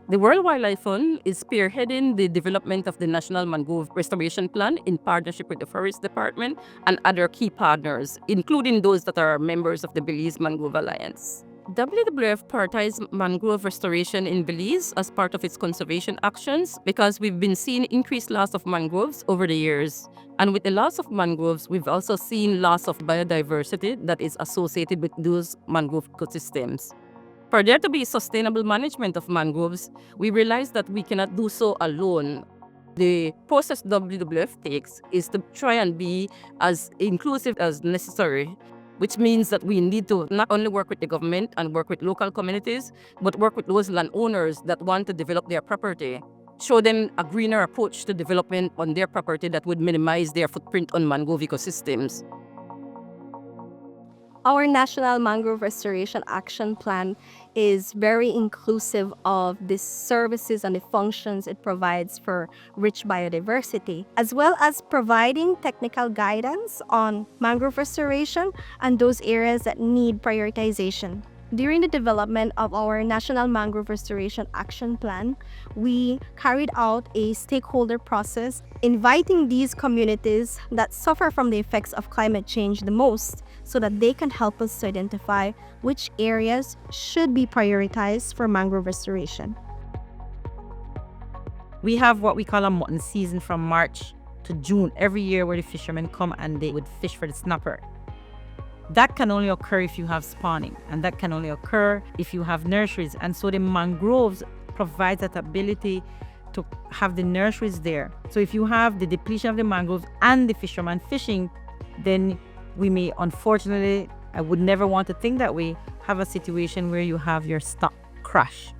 The World Wildlife Fund is spearheading the development of the National Mangrove Restoration Plan in partnership with the Forest Department and other key partners, including those that are members of the Belize Mangrove Alliance. WWF prioritizes mangrove restoration in Belize as part of its conservation actions because we've been seeing increased loss of mangroves over the years. And with the loss of mangroves, we've also seen loss of biodiversity that is associated with those mangrove ecosystems. For there to be sustainable management of mangroves, we realize that we cannot do so alone. The process WWF takes is to try and be as inclusive as necessary, which means that we need to not only work with the government and work with local communities, but work with those landowners that want to develop their property. Show them a greener approach to development on their property that would minimize their footprint on mangrove ecosystems. Our National Mangrove Restoration Action Plan is very inclusive of the services and the functions it provides for rich biodiversity, as well as providing technical guidance on mangrove restoration and those areas that need prioritization. During the development of our National Mangrove Restoration Action Plan, we carried out a stakeholder process inviting these communities that suffer from the effects of climate change the most so that they can help us to identify which areas should be prioritized for mangrove restoration. We have what we call a mutton season from March to June every year where the fishermen come and they would fish for the snapper. That can only occur if you have spawning, and that can only occur if you have nurseries. And so the mangroves provides that ability to have the nurseries there. So if you have the depletion of the mangroves and the fishermen fishing, then we may, unfortunately, I would never want to think that way, have a situation where you have your stock crash.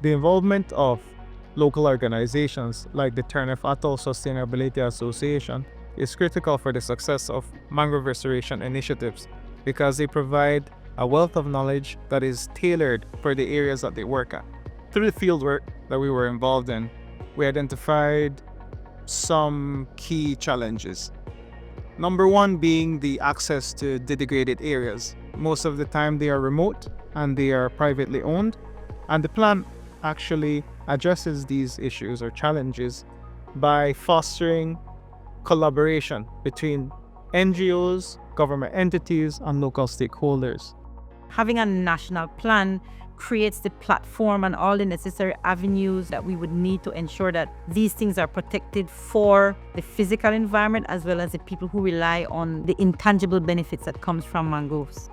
The involvement of local organizations like the Turniff Atoll Sustainability Association is critical for the success of mangrove restoration initiatives because they provide a wealth of knowledge that is tailored for the areas that they work at. Through the field work that we were involved in, we identified some key challenges. Number one being the access to the degraded areas. Most of the time they are remote and they are privately owned, and the plan actually addresses these issues or challenges by fostering collaboration between NGOs, government entities, and local stakeholders. Having a national plan creates the platform and all the necessary avenues that we would need to ensure that these things are protected for the physical environment as well as the people who rely on the intangible benefits that comes from mangroves.